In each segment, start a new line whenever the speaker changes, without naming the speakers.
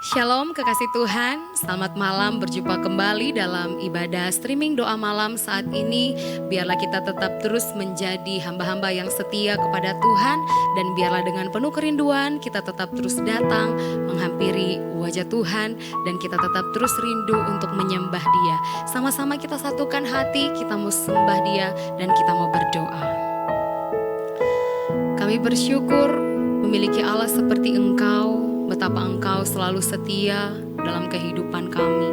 Shalom kekasih Tuhan, selamat malam berjumpa kembali dalam ibadah streaming doa malam saat ini. Biarlah kita tetap terus menjadi hamba-hamba yang setia kepada Tuhan. Dan biarlah dengan penuh kerinduan kita tetap terus datang menghampiri wajah Tuhan. Dan kita tetap terus rindu untuk menyembah Dia. Sama-sama kita satukan hati, kita mau sembah Dia dan kita mau berdoa. Kami bersyukur memiliki Allah seperti Engkau. Betapa Engkau selalu setia dalam kehidupan kami.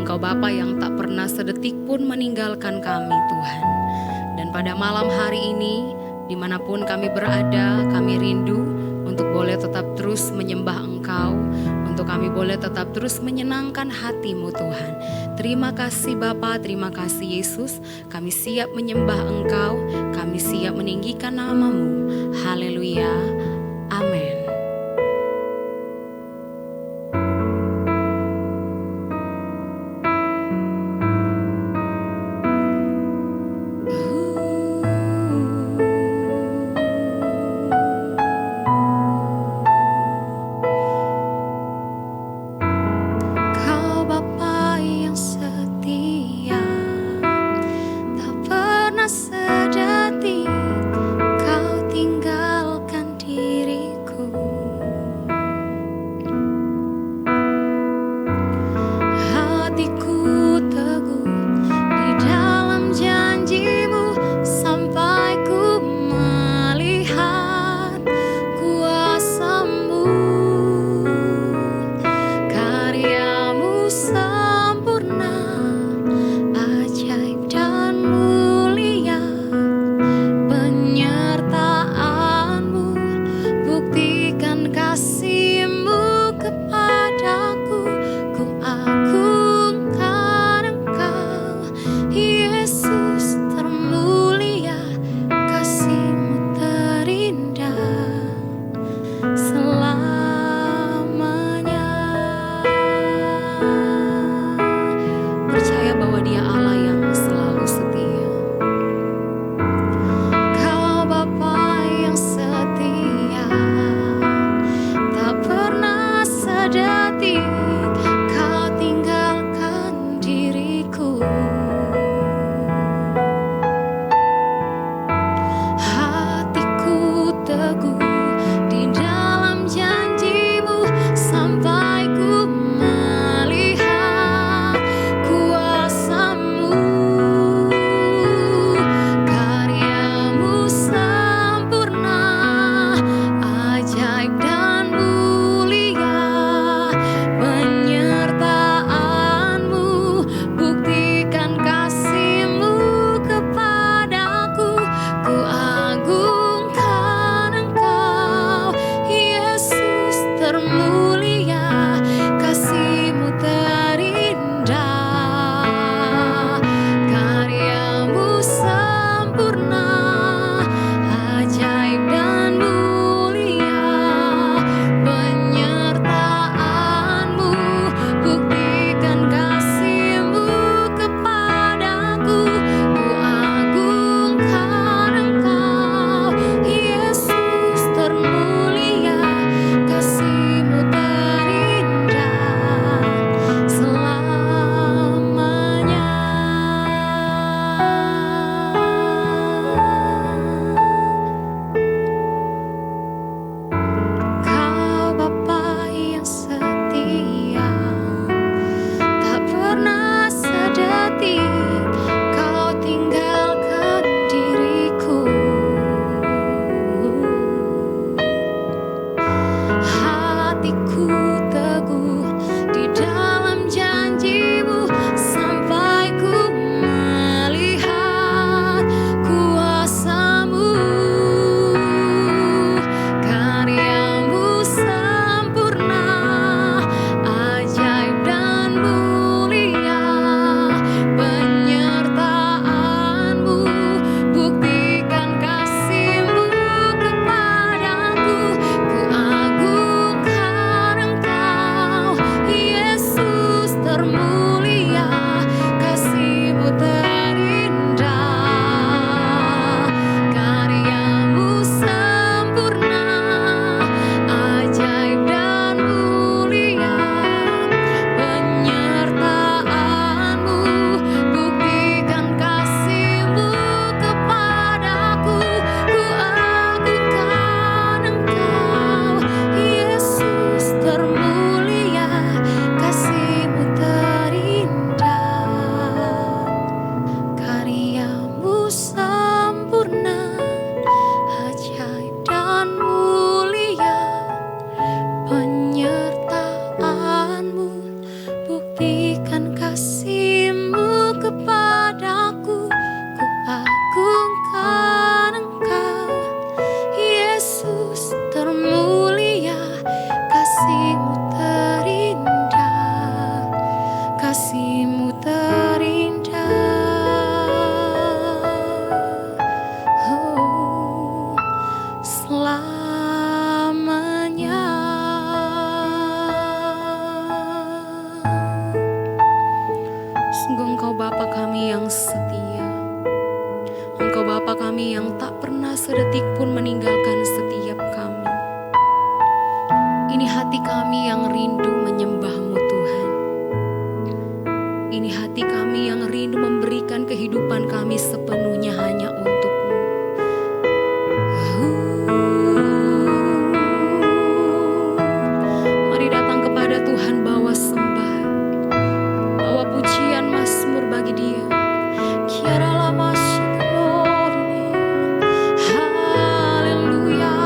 Engkau Bapa yang tak pernah sedetik pun meninggalkan kami Tuhan. Dan pada malam hari ini, dimanapun kami berada, kami rindu untuk boleh tetap terus menyembah Engkau. Untuk kami boleh tetap terus menyenangkan hati-Mu Tuhan. Terima kasih Bapa, terima kasih Yesus. Kami siap menyembah Engkau, kami siap meninggikan nama-Mu. Haleluya, amin.
Kau
tak pernah sedetik pun meninggalkan setiap kami. Ini hati kami yang rindu menyembah-Mu Tuhan. Ini hati kami yang rindu memberikan kehidupan kami sepenuhnya hanya untuk-Mu. Mari datang kepada Tuhan, bawa sembah, bawa pujian mazmur bagi Dia. Kiara lama shikanori, haleluya,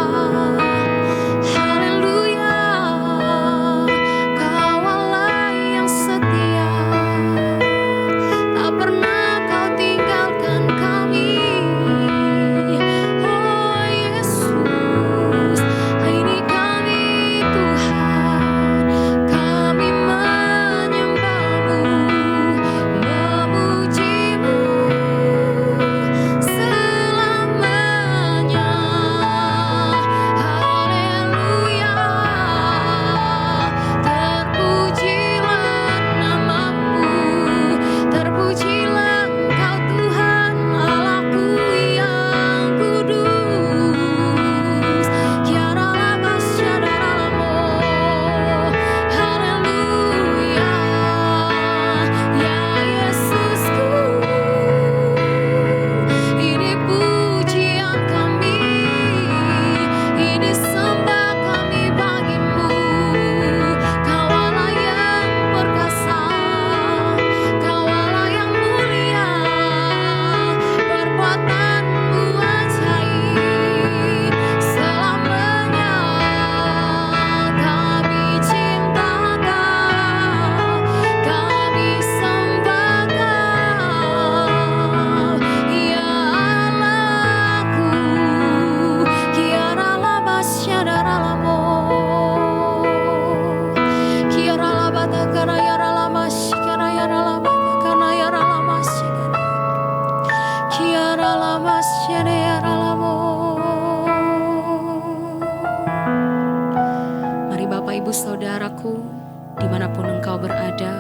haleluya. Kaulah yang setia, tak pernah Kau tinggalkan kami. Oh Yesus, ini kami Tuhan, kami menyembah-Mu, memuji-Mu selamanya. Haleluya, terpujilah nama-Mu, terpujilah Engkau Tuhan Allahku yang kudus. Kiara lama syadaralamo, haleluya, ya Yesusku. Ini pujian kami, ini sembah kami bagi-Mu. Kaulah yang perkasa, Kaulah yang mulia, perbuatan-Mu ajaib selamanya. Kami cinta Kau, kami sembah Kau, ya Allahku. Kiara laba syadaralamo, kiara laba takara yara lama shikara yara laba takana yara lama shikara, kiara lama syade yara lamo. Mari Bapak Ibu Saudaraku, dimanapun engkau berada,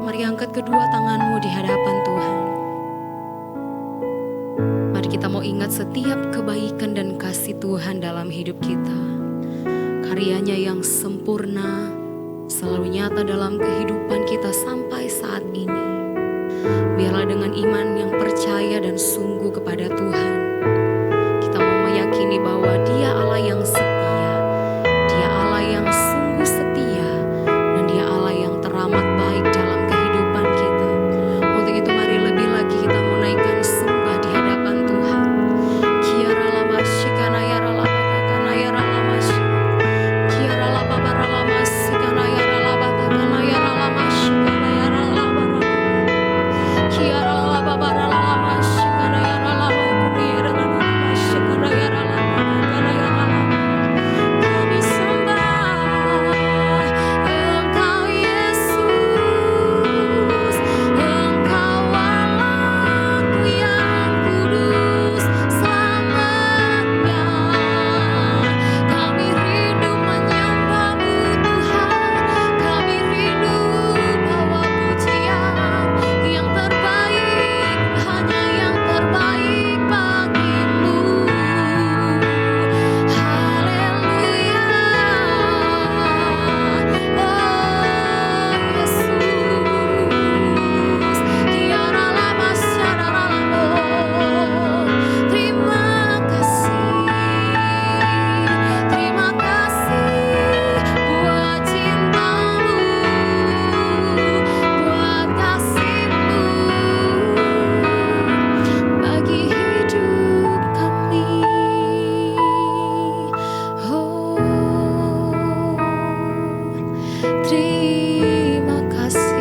mari angkat kedua tanganmu di hadapan Tuhan. Mari kita mau ingat setiap kebaikan dan kasih Tuhan dalam hidup kita. Karyanya yang sempurna selalu nyata dalam kehidupan kita sampai saat ini. Biarlah dengan iman yang percaya dan sungguh kepada Tuhan, kita mau meyakini bahwa Dia Allah yang setia, Dia Allah yang sungguh setia, dan Dia Allah yang teramat baik dalam kehidupan kita. Untuk itu mari lebih lagi kita menaikkan sembah di hadapan Tuhan. Kiara lama shikana yara laba takana yara lama kiara laba bara lama sikana yara laba takana yara lama shikana yara laba kiara laba bara lama shikana yara laba kuniera lama shikana yara laba takana yara laba. Kami sembah Engkau Yesus, Engkau Allahku yang kudus selamanya. Kami rindu menyembah-Mu Tuhan, kami rindu bawa pujian yang terbaik, hanya yang terbaik bagi-Mu. Haleluya, oh Yesus. Kiara lama syadaralamo, terima kasih buat cinta-Mu, buat kasih-Mu bagi hidup kami. Oh, terima kasih.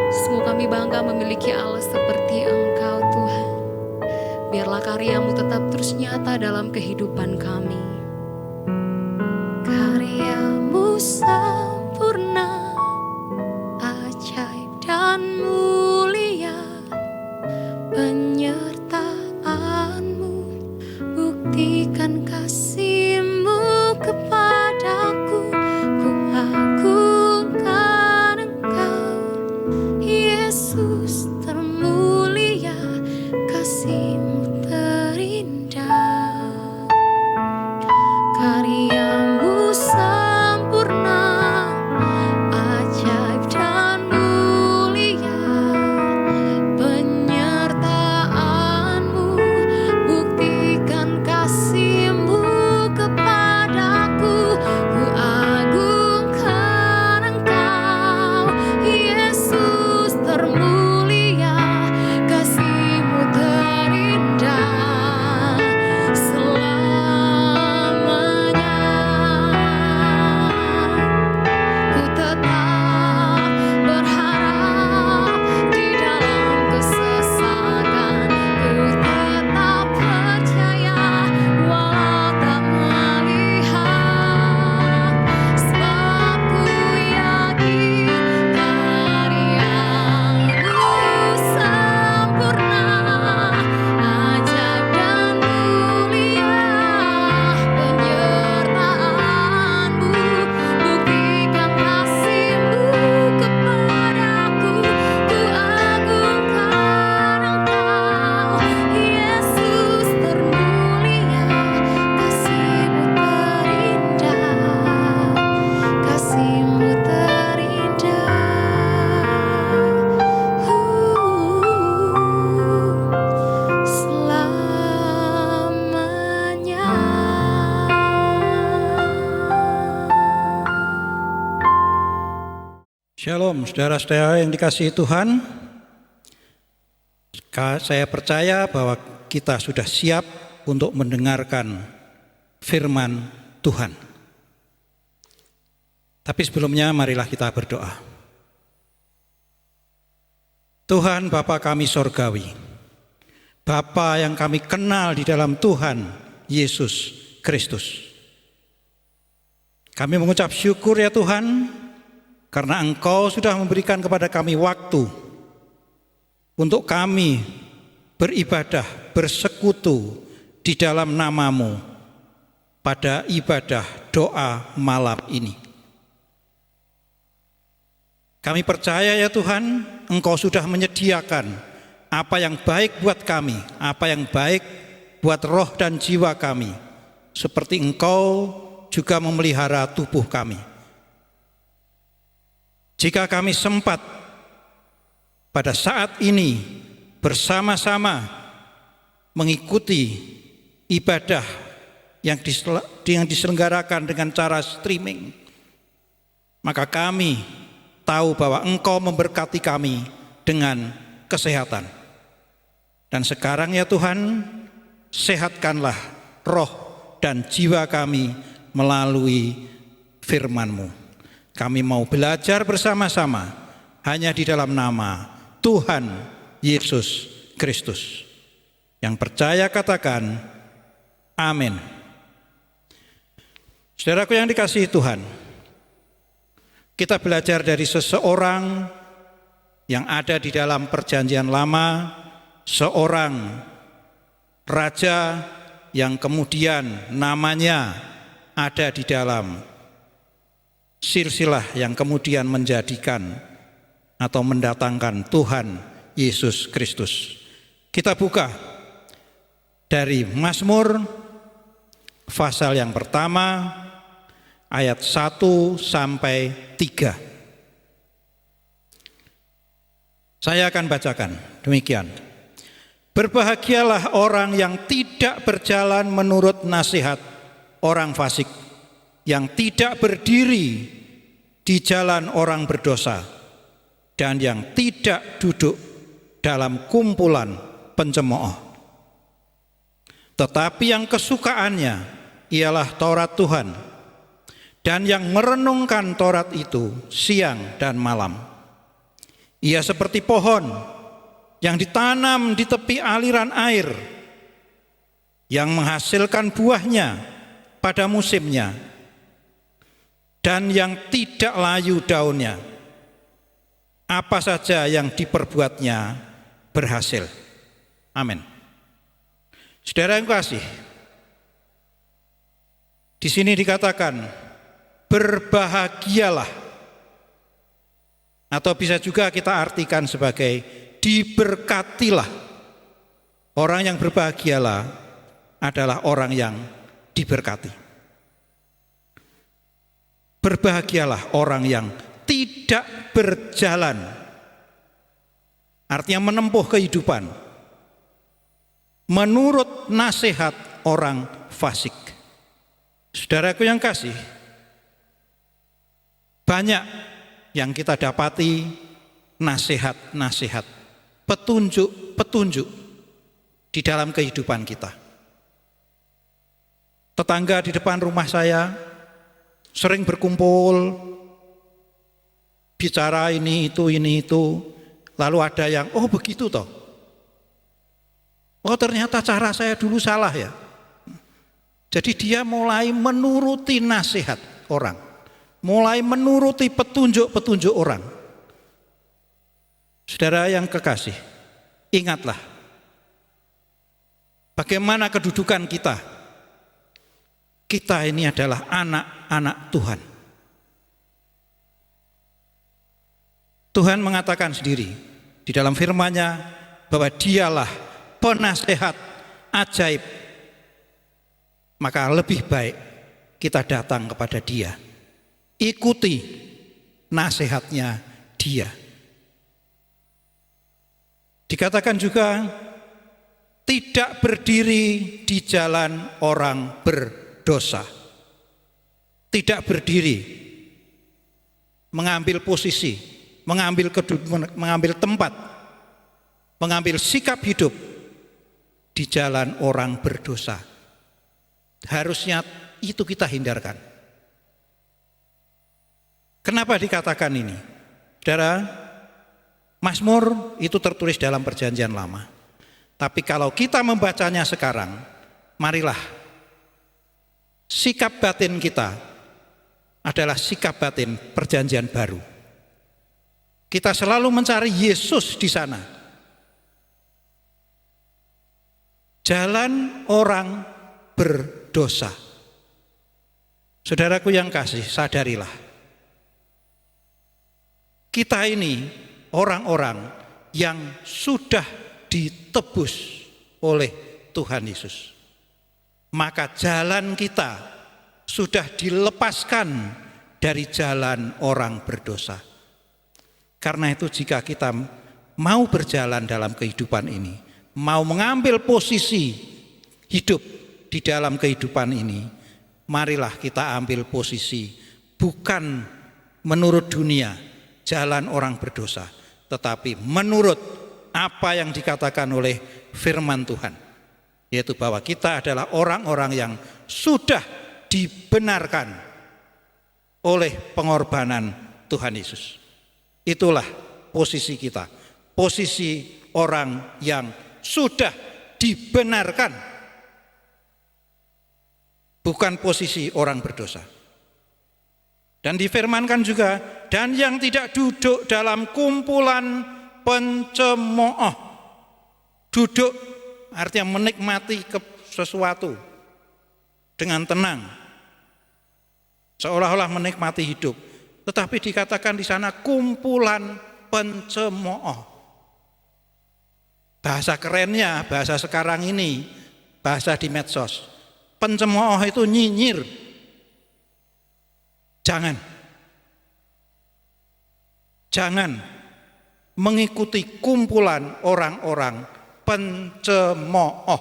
Sungguh kami bangga memiliki Allah seperti Engkau Tuhan. Biarlah karya-Mu tetap terus nyata dalam kehidupan kami. Karya-Mu sempurna, ajaib dan mulia, penyertaan-Mu buktikan kasih-Mu kepadaku. Ku agungkan Engkau Yesus termulia.
Shalom, saudara-saudara yang dikasihi Tuhan. Saya percaya bahwa kita sudah siap untuk mendengarkan firman Tuhan. Tapi sebelumnya marilah kita berdoa. Tuhan Bapa kami sorgawi, Bapa yang kami kenal di dalam Tuhan Yesus Kristus. Kami mengucap syukur ya Tuhan, karena Engkau sudah memberikan kepada kami waktu untuk kami beribadah, bersekutu di dalam nama-Mu pada ibadah doa malam ini. Kami percaya ya Tuhan, Engkau sudah menyediakan apa yang baik buat kami, apa yang baik buat roh dan jiwa kami, seperti Engkau juga memelihara tubuh kami. Jika kami sempat pada saat ini bersama-sama mengikuti ibadah yang diselenggarakan dengan cara streaming, maka kami tahu bahwa Engkau memberkati kami dengan kesehatan. Dan sekarang ya Tuhan, sehatkanlah roh dan jiwa kami melalui firman-Mu. Kami mau belajar bersama-sama hanya di dalam nama Tuhan Yesus Kristus. Yang percaya katakan amin. Saudaraku yang dikasihi Tuhan, kita belajar dari seseorang yang ada di dalam perjanjian lama, seorang raja yang kemudian namanya ada di dalam silsilah yang kemudian menjadikan atau mendatangkan Tuhan Yesus Kristus. Kita buka dari Mazmur pasal yang pertama ayat 1 sampai 3. Saya akan bacakan demikian. Berbahagialah orang yang tidak berjalan menurut nasihat orang fasik, yang tidak berdiri di jalan orang berdosa, dan yang tidak duduk dalam kumpulan pencemooh. Tetapi yang kesukaannya ialah Taurat Tuhan, dan yang merenungkan Taurat itu siang dan malam. Ia seperti pohon yang ditanam di tepi aliran air, yang menghasilkan buahnya pada musimnya, dan yang tidak layu daunnya. Apa saja yang diperbuatnya berhasil. Amin. Saudara yang kasih, di sini dikatakan berbahagialah, atau bisa juga kita artikan sebagai diberkatilah. Orang yang berbahagialah adalah orang yang diberkati. Berbahagialah orang yang tidak berjalan, artinya menempuh kehidupan menurut nasihat orang fasik. Saudaraku yang kasih, banyak yang kita dapati nasihat-nasihat, petunjuk-petunjuk di dalam kehidupan kita. Tetangga di depan rumah saya sering berkumpul, bicara ini itu, lalu ada yang, oh begitu toh. Oh ternyata cara saya dulu salah ya. Jadi dia mulai menuruti nasihat orang, mulai menuruti petunjuk-petunjuk orang. Saudara yang kekasih, ingatlah bagaimana kedudukan kita. Kita ini adalah anak-anak Tuhan. Tuhan mengatakan sendiri di dalam firman-Nya bahwa Dialah penasehat ajaib. Maka lebih baik kita datang kepada Dia. Ikuti nasihatnya Dia. Dikatakan juga tidak berdiri di jalan orang berdosa. Tidak berdiri, mengambil posisi mengambil tempat, mengambil sikap hidup di jalan orang berdosa. Harusnya itu kita hindarkan. Kenapa dikatakan ini? Saudara, Mazmur itu tertulis dalam Perjanjian Lama. Tapi kalau kita membacanya sekarang, marilah sikap batin kita adalah sikap batin Perjanjian Baru. Kita selalu mencari Yesus di sana. Jalan orang berdosa. Saudaraku yang kasih, sadarilah. Kita ini orang-orang yang sudah ditebus oleh Tuhan Yesus. Maka jalan kita sudah dilepaskan dari jalan orang berdosa. Karena itu jika kita mau berjalan dalam kehidupan ini, mau mengambil posisi hidup di dalam kehidupan ini, marilah kita ambil posisi bukan menurut dunia jalan orang berdosa, tetapi menurut apa yang dikatakan oleh firman Tuhan, yaitu bahwa kita adalah orang-orang yang sudah dibenarkan oleh pengorbanan Tuhan Yesus. Itulah posisi kita, posisi orang yang sudah dibenarkan, bukan posisi orang berdosa. Dan difirmankan juga, dan yang tidak duduk dalam kumpulan pencemooh. Duduk artinya menikmati sesuatu dengan tenang, seolah-olah menikmati hidup. Tetapi dikatakan di sana kumpulan pencemooh. Bahasa kerennya, bahasa sekarang ini, bahasa di medsos. Pencemooh itu nyinyir. Jangan mengikuti kumpulan orang-orang pencemooh.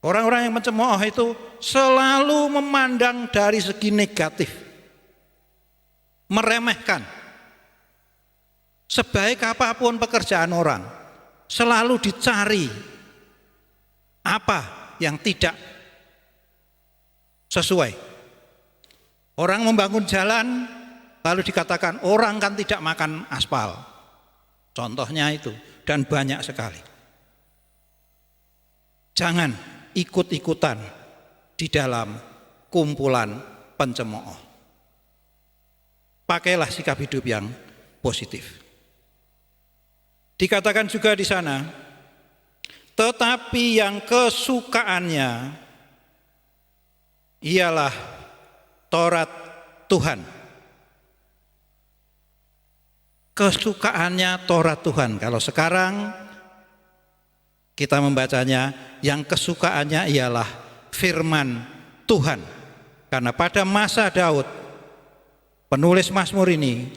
Orang-orang yang pencemooh itu selalu memandang dari segi negatif, meremehkan. Sebaik apapun pekerjaan orang, selalu dicari apa yang tidak sesuai. Orang membangun jalan, lalu dikatakan orang kan tidak makan aspal. Contohnya itu, dan banyak sekali. Jangan ikut-ikutan di dalam kumpulan pencemooh. Pakailah sikap hidup yang positif. Dikatakan juga di sana, tetapi yang kesukaannya ialah Taurat Tuhan. Kesukaannya Taurat Tuhan. Kalau sekarang kita membacanya, yang kesukaannya ialah firman Tuhan. Karena pada masa Daud, penulis Mazmur ini,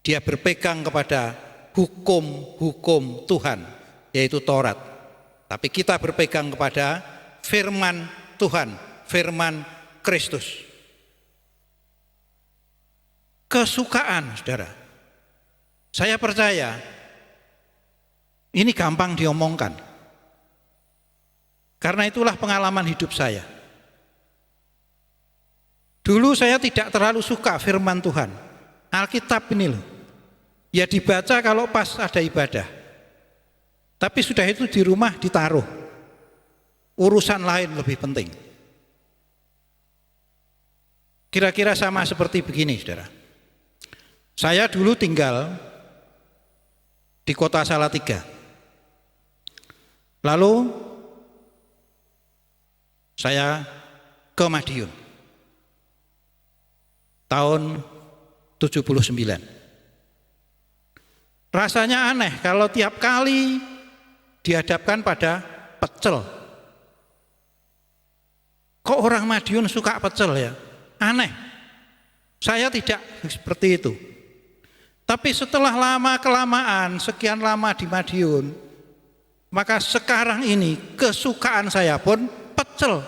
dia berpegang kepada hukum-hukum Tuhan, yaitu Taurat. Tapi kita berpegang kepada firman Tuhan, firman Kristus. Kesukaan, saudara. Saya percaya ini gampang diomongkan. Karena itulah pengalaman hidup saya. Dulu saya tidak terlalu suka firman Tuhan. Alkitab ini loh. Ya dibaca kalau pas ada ibadah. Tapi sudah itu di rumah ditaruh. Urusan lain lebih penting. Kira-kira sama seperti begini, saudara. Saya dulu tinggal di kota Salatiga. Lalu saya ke Madiun tahun 79. Rasanya aneh kalau tiap kali dihadapkan pada pecel. Kok orang Madiun suka pecel ya? Aneh. Saya tidak seperti itu. Tapi setelah lama-kelamaan, sekian lama di Madiun, maka sekarang ini kesukaan saya pun pecel.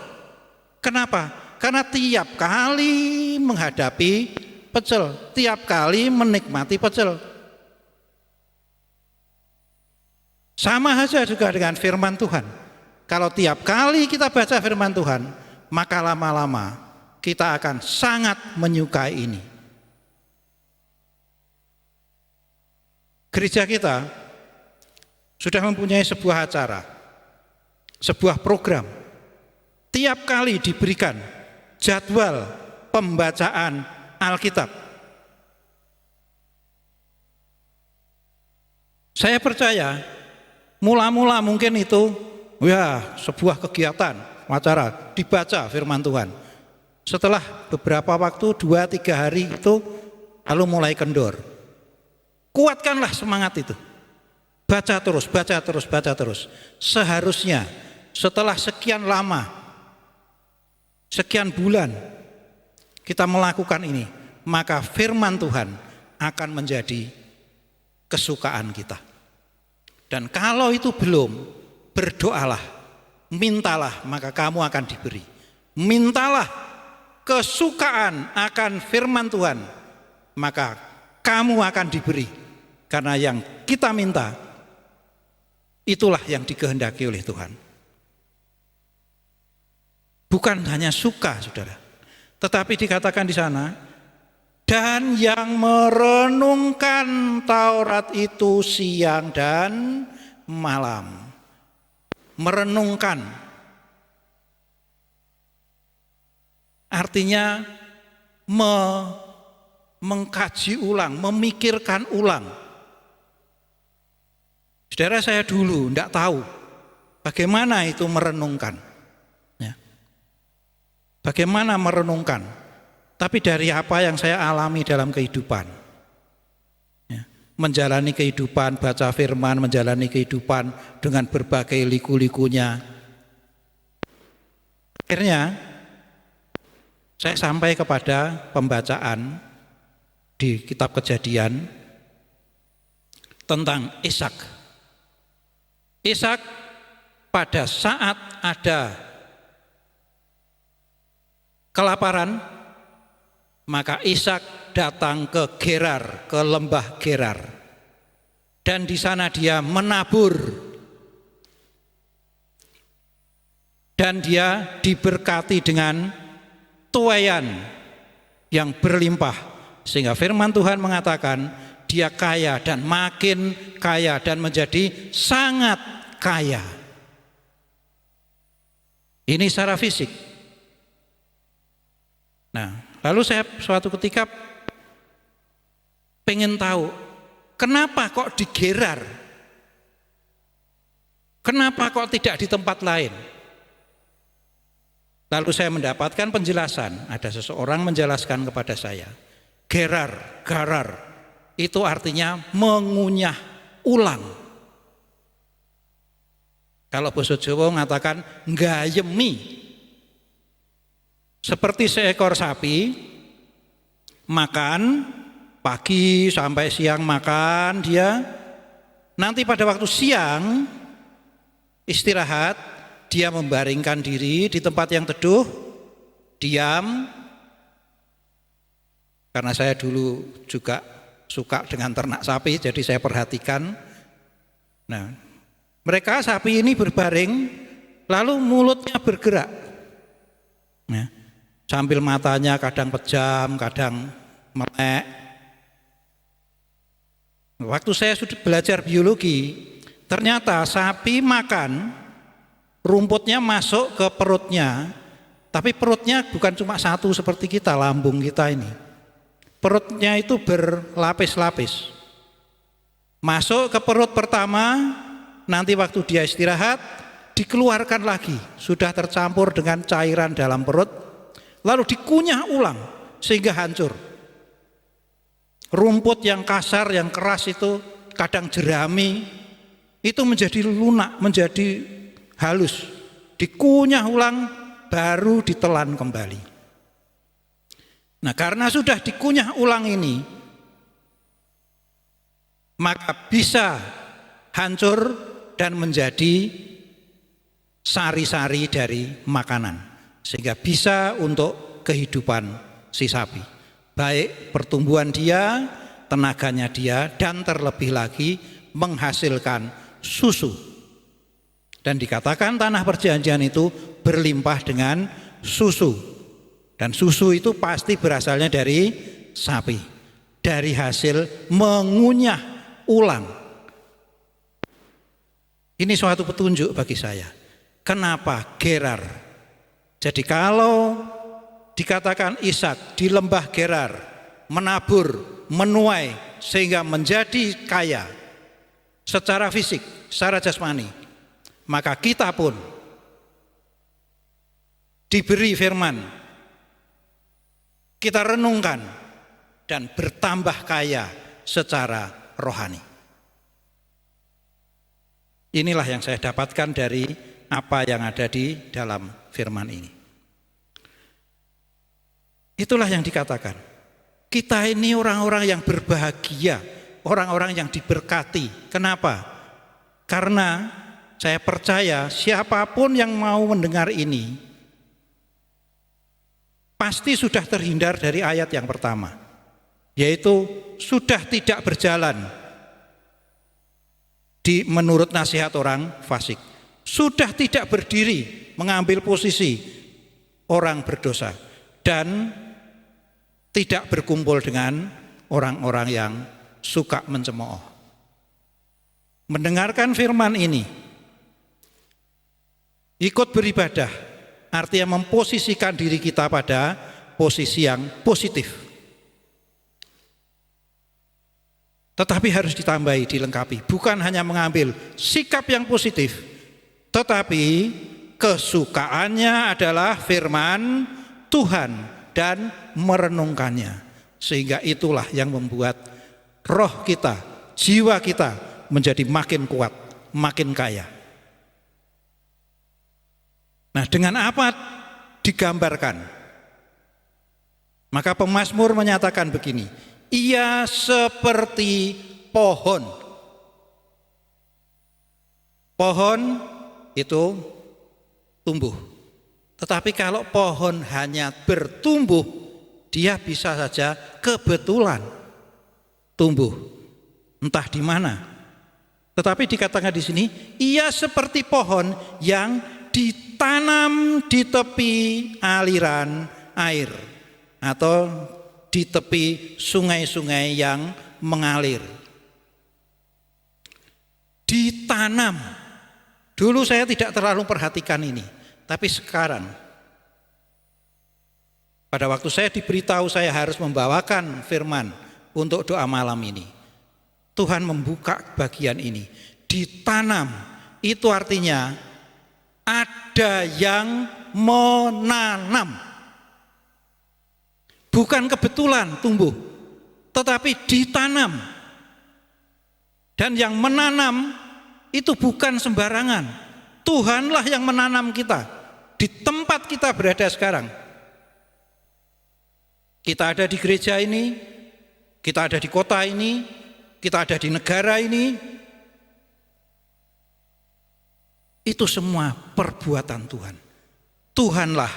Kenapa? Karena tiap kali menghadapi pecel, tiap kali menikmati pecel. Sama saja juga dengan firman Tuhan. Kalau tiap kali kita baca firman Tuhan, maka lama-lama kita akan sangat menyukai ini. Gereja kita sudah mempunyai sebuah acara, sebuah program. Tiap kali diberikan jadwal pembacaan Alkitab. Saya percaya mula-mula mungkin itu sebuah kegiatan, acara dibaca firman Tuhan. Setelah beberapa waktu, 2-3 hari itu lalu mulai kendor. Kuatkanlah semangat itu. Baca terus, baca terus, baca terus. Seharusnya setelah sekian lama, sekian bulan kita melakukan ini, maka firman Tuhan akan menjadi kesukaan kita. Dan kalau itu belum, berdoalah, mintalah, maka kamu akan diberi. Mintalah kesukaan akan firman Tuhan, maka kamu akan diberi. Karena yang kita minta, itulah yang dikehendaki oleh Tuhan. Bukan hanya suka, saudara, tetapi dikatakan di sana, dan yang merenungkan Taurat itu siang dan malam. Merenungkan artinya mengkaji ulang, memikirkan ulang. Saudara, saya dulu tidak tahu bagaimana itu merenungkan. Bagaimana merenungkan? Tapi dari apa yang saya alami dalam kehidupan, menjalani kehidupan, baca firman, menjalani kehidupan dengan berbagai liku-likunya. Akhirnya saya sampai kepada pembacaan di kitab Kejadian tentang Ishak. Ishak pada saat ada kelaparan, maka Ishak datang ke Gerar, ke lembah Gerar, dan di sana dia menabur, dan dia diberkati dengan tuaian yang berlimpah, sehingga firman Tuhan mengatakan dia kaya dan makin kaya dan menjadi sangat kaya. Ini secara fisik. Nah, lalu saya suatu ketika pengen tahu, kenapa kok di Gerar? Kenapa kok tidak di tempat lain? Lalu saya mendapatkan penjelasan, ada seseorang menjelaskan kepada saya, Garar, itu artinya mengunyah ulang. Kalau bahasa Jawa mengatakan nggayemi. Seperti seekor sapi makan pagi sampai siang makan dia, nanti pada waktu siang istirahat, dia membaringkan diri di tempat yang teduh, diam. Karena saya dulu juga suka dengan ternak sapi, jadi saya perhatikan. Nah, mereka sapi ini berbaring, lalu mulutnya bergerak. Nah, sambil matanya kadang pejam, kadang melek. Waktu saya sudah belajar biologi, ternyata sapi makan, rumputnya masuk ke perutnya, tapi perutnya bukan cuma satu seperti kita, lambung kita ini. Perutnya itu berlapis-lapis. Masuk ke perut pertama, nanti waktu dia istirahat, dikeluarkan lagi, sudah tercampur dengan cairan dalam perut, lalu dikunyah ulang sehingga hancur. Rumput yang kasar, yang keras itu kadang jerami, itu menjadi lunak, menjadi halus, dikunyah ulang, baru ditelan kembali. Nah, karena sudah dikunyah ulang ini, maka bisa hancur dan menjadi sari-sari dari makanan, sehingga bisa untuk kehidupan si sapi. baik pertumbuhan dia, tenaganya dia, dan terlebih lagi menghasilkan susu. Dan dikatakan tanah perjanjian itu berlimpah dengan susu. Dan susu itu pasti berasalnya dari sapi, dari hasil mengunyah ulang. Ini suatu petunjuk bagi saya. Kenapa Gerar? Jadi kalau dikatakan Ishak di lembah Gerar menabur, menuai sehingga menjadi kaya secara fisik, secara jasmani, maka kita pun diberi firman, kita renungkan dan bertambah kaya secara rohani. Inilah yang saya dapatkan dari apa yang ada di dalam firman ini. Itulah yang dikatakan. Kita ini orang-orang yang berbahagia, orang-orang yang diberkati. Kenapa? Karena saya percaya siapapun yang mau mendengar ini pasti sudah terhindar dari ayat yang pertama, yaitu sudah tidak berjalan menurut nasihat orang fasik, sudah tidak berdiri mengambil posisi orang berdosa, dan tidak berkumpul dengan orang-orang yang suka mencemooh. Mendengarkan firman ini, ikut beribadah, artinya memposisikan diri kita pada posisi yang positif. Tetapi harus ditambahi, dilengkapi. Bukan hanya mengambil sikap yang positif, tetapi kesukaannya adalah firman Tuhan dan merenungkannya. Sehingga itulah yang membuat roh kita, jiwa kita menjadi makin kuat, makin kaya. Nah, dengan apa digambarkan? Maka pemazmur menyatakan begini, ia seperti pohon. Pohon itu tumbuh. Tetapi kalau pohon hanya bertumbuh, dia bisa saja kebetulan tumbuh, entah di mana. Tetapi dikatakan di sini, ia seperti pohon yang ditanam di tepi aliran air atau di tepi sungai-sungai yang mengalir. Ditanam. Dulu saya tidak terlalu perhatikan ini, tapi sekarang pada waktu saya diberitahu saya harus membawakan firman untuk doa malam ini, Tuhan membuka bagian ini. Ditanam itu artinya ada yang menanam. Bukan kebetulan tumbuh, tetapi ditanam. Dan yang menanam itu bukan sembarangan. Tuhanlah yang menanam kita di tempat kita berada sekarang. Kita ada di gereja ini, kita ada di kota ini, kita ada di negara ini. Itu semua perbuatan Tuhan. Tuhanlah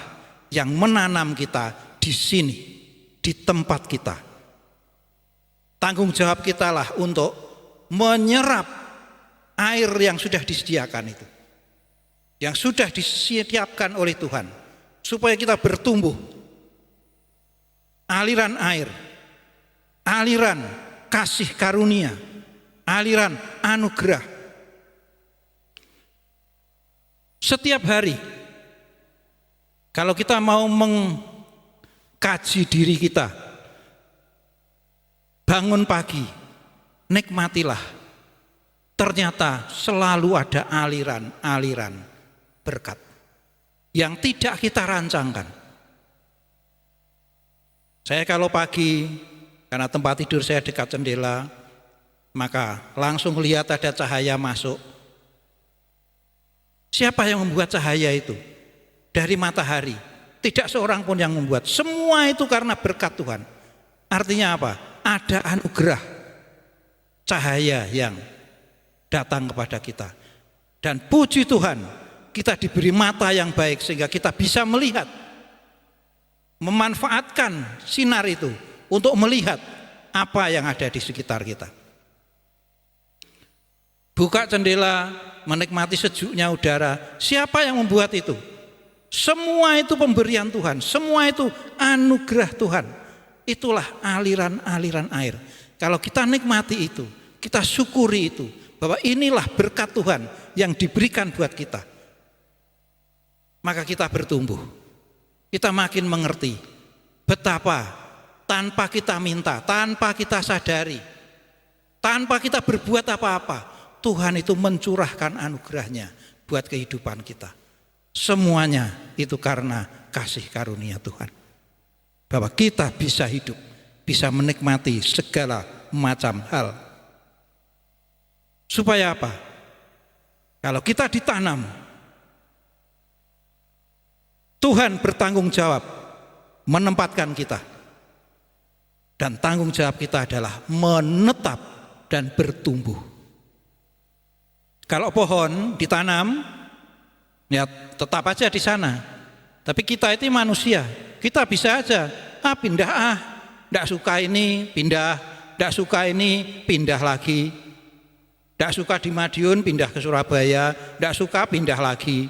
yang menanam kita di sini, di tempat kita. Tanggung jawab kita lah untuk menyerap air yang sudah disediakan itu, yang sudah disiapkan oleh Tuhan, supaya kita bertumbuh. Aliran air, aliran kasih karunia, aliran anugerah. Setiap hari, kalau kita mau mengkaji diri kita, bangun pagi, nikmatilah. Ternyata selalu ada aliran-aliran berkat yang tidak kita rancangkan. Saya kalau pagi, karena tempat tidur saya dekat jendela, maka langsung lihat ada cahaya masuk. Siapa yang membuat cahaya itu? Dari matahari. Tidak seorang pun yang membuat. Semua itu karena berkat Tuhan. Artinya apa? Ada anugerah cahaya yang datang kepada kita. Dan puji Tuhan, kita diberi mata yang baik sehingga kita bisa melihat, memanfaatkan sinar itu untuk melihat apa yang ada di sekitar kita. Buka jendela, menikmati sejuknya udara. Siapa yang membuat itu? Semua itu pemberian Tuhan, semua itu anugerah Tuhan. Itulah aliran-aliran air. Kalau kita nikmati itu, kita syukuri itu, bahwa inilah berkat Tuhan yang diberikan buat kita, maka kita bertumbuh. Kita makin mengerti betapa tanpa kita minta, tanpa kita sadari, tanpa kita berbuat apa-apa, Tuhan itu mencurahkan anugerahnya buat kehidupan kita. Semuanya itu karena kasih karunia Tuhan. Bahwa kita bisa hidup, bisa menikmati segala macam hal. Supaya apa? Kalau kita ditanam, Tuhan bertanggung jawab menempatkan kita. Dan tanggung jawab kita adalah menetap dan bertumbuh. Kalau pohon ditanam, ya tetap aja di sana. Tapi kita itu manusia, kita bisa aja pindah, tidak suka ini pindah, tidak suka ini pindah lagi, tidak suka di Madiun pindah ke Surabaya, tidak suka pindah lagi.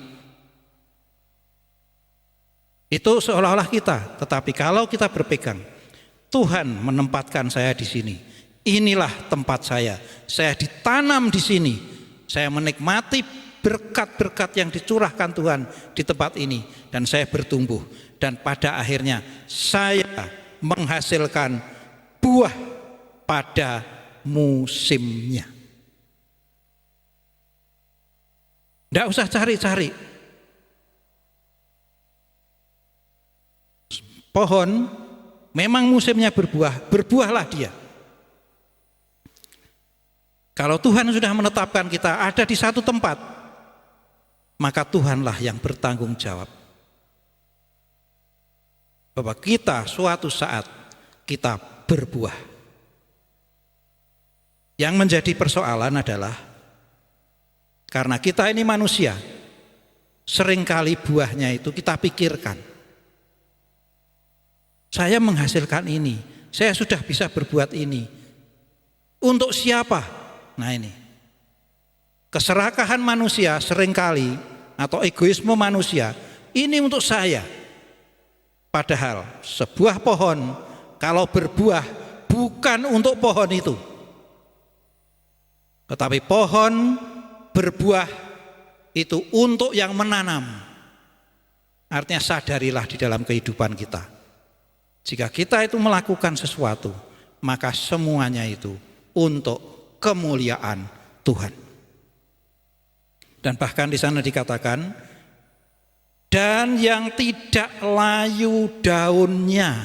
Itu seolah-olah kita. Tetapi kalau kita berpegang, Tuhan menempatkan saya di sini. Inilah tempat saya. Saya ditanam di sini. Saya menikmati berkat-berkat yang dicurahkan Tuhan di tempat ini, dan saya bertumbuh. Dan pada akhirnya saya menghasilkan buah pada musimnya. Tidak usah cari-cari. Pohon memang musimnya berbuah, berbuahlah dia. Kalau Tuhan sudah menetapkan kita ada di satu tempat, maka Tuhanlah yang bertanggung jawab bahwa kita suatu saat kita berbuah. Yang menjadi persoalan adalah karena kita ini manusia, seringkali buahnya itu kita pikirkan. Saya menghasilkan ini, saya sudah bisa berbuat ini. Untuk siapa? Nah ini, keserakahan manusia seringkali atau egoisme manusia, ini untuk saya. Padahal sebuah pohon kalau berbuah bukan untuk pohon itu, tetapi pohon berbuah itu untuk yang menanam. Artinya sadarilah di dalam kehidupan kita, jika kita itu melakukan sesuatu, maka semuanya itu untuk kemuliaan Tuhan. Dan bahkan di sana dikatakan, dan yang tidak layu daunnya.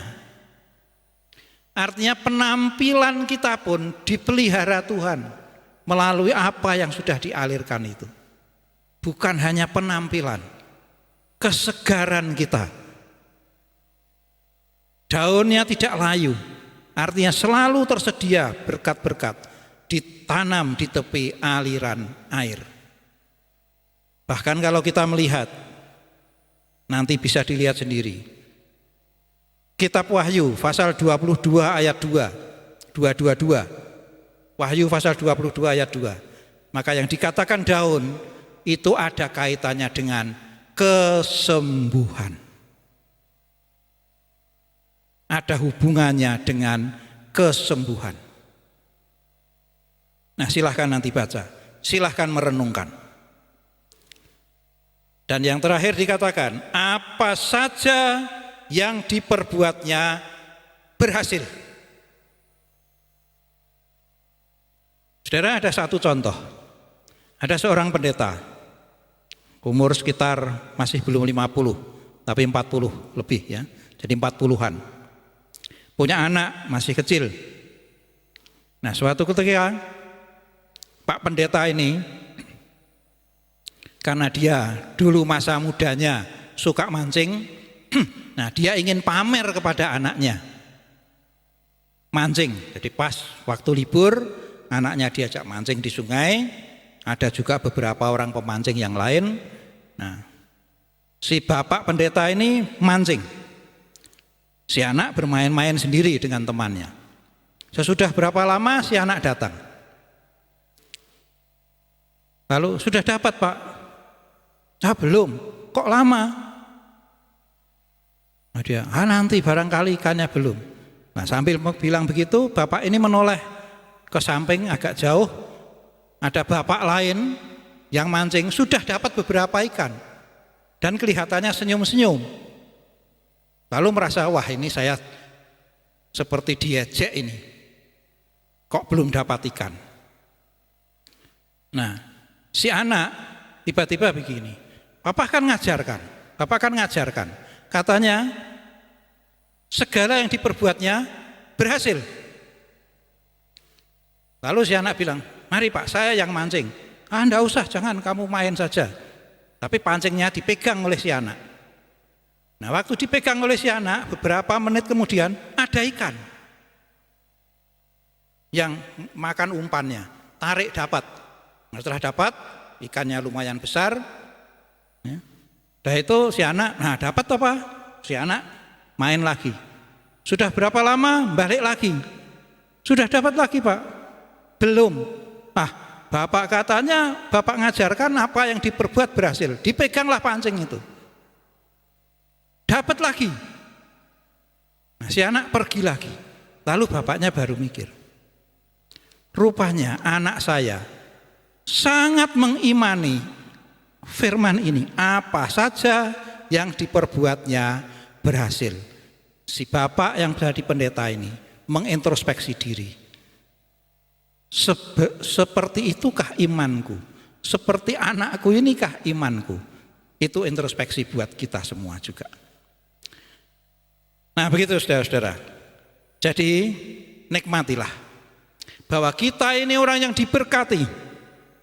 Artinya penampilan kita pun dipelihara Tuhan melalui apa yang sudah dialirkan itu. Bukan hanya penampilan, kesegaran kita. Daunnya tidak layu, artinya selalu tersedia berkat-berkat ditanam di tepi aliran air. Bahkan kalau kita melihat, nanti bisa dilihat sendiri. Kitab Wahyu pasal 22 ayat 2. Wahyu pasal 22 ayat 2. Maka yang dikatakan daun itu ada kaitannya dengan kesembuhan. Ada hubungannya dengan kesembuhan. Nah, silahkan nanti baca, silahkan merenungkan. Dan yang terakhir dikatakan, apa saja yang diperbuatnya berhasil. Saudara, ada satu contoh. Ada seorang pendeta, umur sekitar masih belum 50, tapi 40 lebih ya, jadi 40-an. Punya anak masih kecil. Nah, suatu ketika Pak pendeta ini, karena dia dulu masa mudanya suka mancing, nah dia ingin pamer kepada anaknya mancing. Jadi pas waktu libur anaknya diajak mancing di sungai, ada juga beberapa orang pemancing yang lain. Nah, si bapak pendeta ini mancing. Si anak bermain-main sendiri dengan temannya. Sesudah berapa lama si anak datang. Lalu, sudah dapat Pak? Belum. Kok lama? Nah, dia, nanti barangkali ikannya belum. Nah, sambil bilang begitu, bapak ini menoleh ke samping agak jauh. Ada bapak lain yang mancing, sudah dapat beberapa ikan. Dan kelihatannya senyum-senyum. Lalu merasa, wah ini saya seperti diejek ini. Kok belum dapat ikan? Nah, si anak tiba-tiba begini, Bapak kan ngajarkan. Katanya, segala yang diperbuatnya berhasil. Lalu si anak bilang, mari Pak, saya yang mancing. Enggak usah, jangan, kamu main saja. Tapi pancingnya dipegang oleh si anak. Nah, waktu dipegang oleh si anak, beberapa menit kemudian ada ikan yang makan umpannya, tarik dapat. Nah, setelah dapat, ikannya lumayan besar. Ya. Dah itu si anak, nah dapat apa? Si anak main lagi. Sudah berapa lama? Balik lagi. Sudah dapat lagi Pak? Belum. Bapak katanya, Bapak ngajarkan apa yang diperbuat berhasil. Dipeganglah pancing itu. Dapat lagi. Nah, si anak pergi lagi. Lalu bapaknya baru mikir. Rupanya anak saya sangat mengimani firman ini. Apa saja yang diperbuatnya berhasil. Si bapak yang jadi pendeta ini mengintrospeksi diri. Seperti itukah imanku? Seperti anakku inikah imanku? Itu introspeksi buat kita semua juga. Nah begitu saudara-saudara. Jadi nikmatilah bahwa kita ini orang yang diberkati.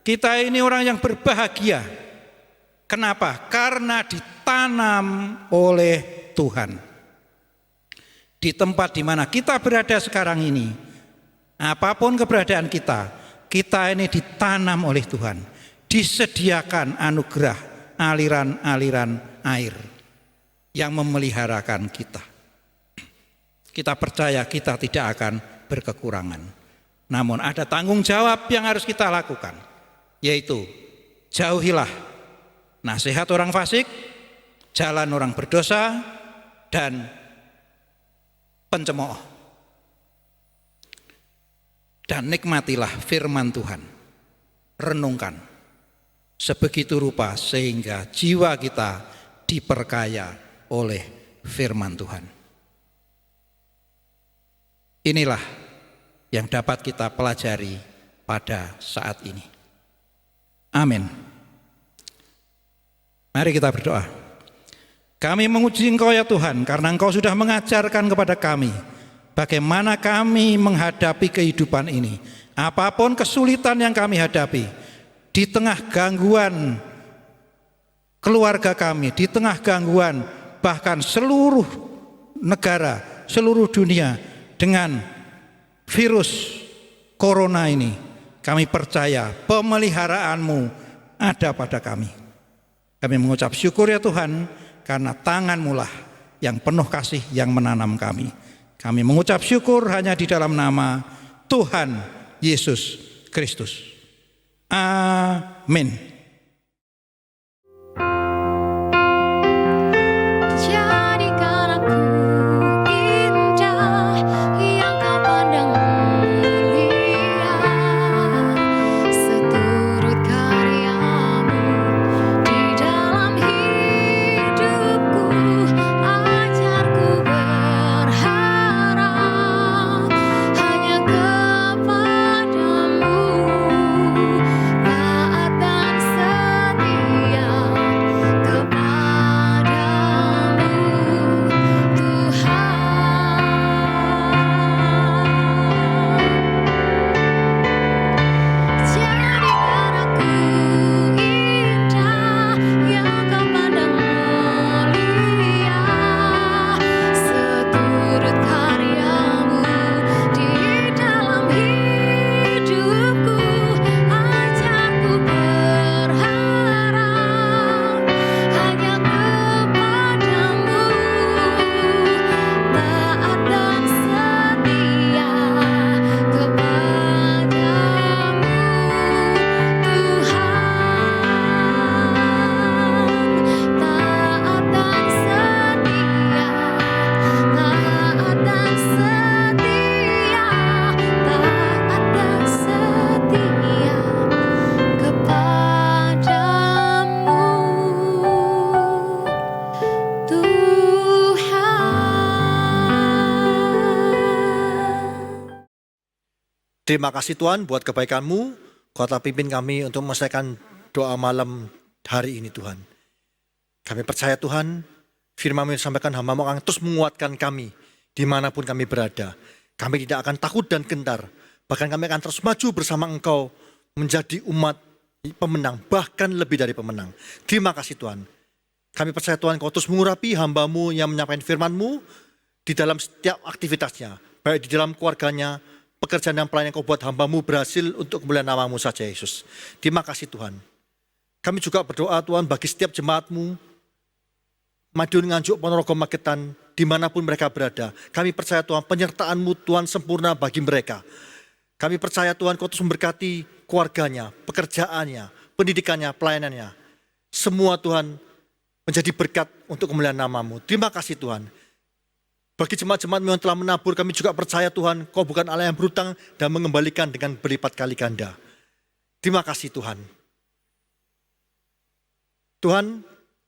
Kita ini orang yang berbahagia. Kenapa? Karena ditanam oleh Tuhan. Di tempat di mana kita berada sekarang ini, apapun keberadaan kita, kita ini ditanam oleh Tuhan. Disediakan anugerah aliran-aliran air yang memeliharakan kita. Kita percaya kita tidak akan berkekurangan. Namun ada tanggung jawab yang harus kita lakukan, yaitu jauhilah nasihat orang fasik, jalan orang berdosa, dan pencemooh. Dan nikmatilah firman Tuhan. Renungkan sebegitu rupa sehingga jiwa kita diperkaya oleh firman Tuhan. Inilah yang dapat kita pelajari pada saat ini. Amin. Mari kita berdoa. Kami menguji Engkau ya Tuhan, karena Engkau sudah mengajarkan kepada kami bagaimana kami menghadapi kehidupan ini. Apapun kesulitan yang kami hadapi, di tengah gangguan keluarga kami, di tengah gangguan bahkan seluruh negara, seluruh dunia dengan virus corona ini, kami percaya pemeliharaan-Mu ada pada kami. Kami mengucap syukur ya Tuhan, karena tangan-Mu lah yang penuh kasih yang menanam kami. Kami mengucap syukur hanya di dalam nama Tuhan Yesus Kristus. Amin.
Hanya kepadamu taat dan Terima kasih Tuhan buat kebaikan-Mu. Kau telah pimpin kami untuk menyelesaikan doa malam hari ini Tuhan. Kami percaya Tuhan, firman-Mu yang disampaikan hamba-Mu akan terus menguatkan kami dimanapun kami berada. Kami tidak akan takut dan gentar. Bahkan kami akan terus maju bersama Engkau menjadi umat pemenang, bahkan lebih dari pemenang. Terima kasih Tuhan. Kami percaya Tuhan Kau terus mengurapi hamba-Mu yang menyampaikan firman-Mu di dalam setiap aktivitasnya. Baik di dalam keluarganya, pekerjaan dan pelayanan Kau buat hamba-Mu berhasil untuk kemuliaan nama-Mu saja Yesus. Terima kasih Tuhan. Kami juga berdoa Tuhan bagi setiap jemaat-Mu, Madiun, Nganjuk, Ponorogo, Magetan, dimanapun mereka berada. Kami percaya Tuhan penyertaan-Mu Tuhan sempurna bagi mereka. Kami percaya Tuhan Kau terus memberkati keluarganya, pekerjaannya, pendidikannya, pelayanannya. Semua Tuhan menjadi berkat untuk kemuliaan nama-Mu. Terima kasih Tuhan. Bagi jemaat-jemaat yang telah menabur, kami juga percaya Tuhan Kau bukan Allah yang berhutang dan mengembalikan dengan berlipat kali ganda. Terima kasih Tuhan. Tuhan,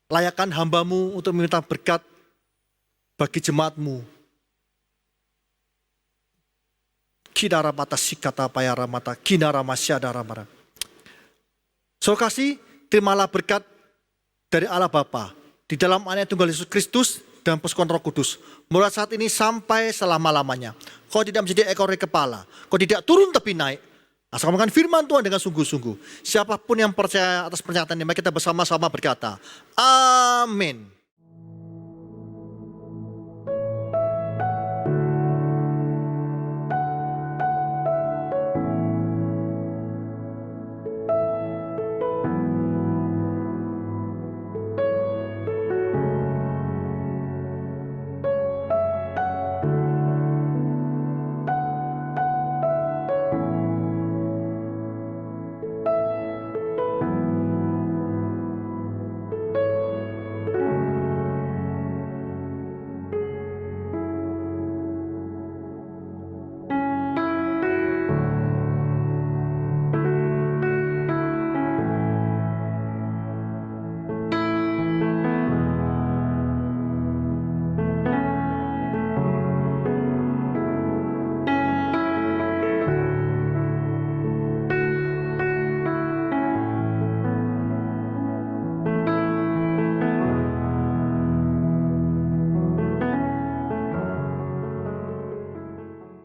layakkan hamba-Mu untuk meminta berkat bagi jemaat-Mu. Kidara mata sikata payara mata kinara masyadara mara. So kasih, terimalah berkat dari Allah Bapa di dalam anak tunggal Yesus Kristus dan persekutuan Roh Kudus. Mulai saat ini sampai selama-lamanya. Kau tidak menjadi ekor kepala. Kau tidak turun tapi naik. Asal makan firman Tuhan dengan sungguh-sungguh. Siapapun yang percaya atas pernyataan ini, mari kita bersama-sama berkata, amin.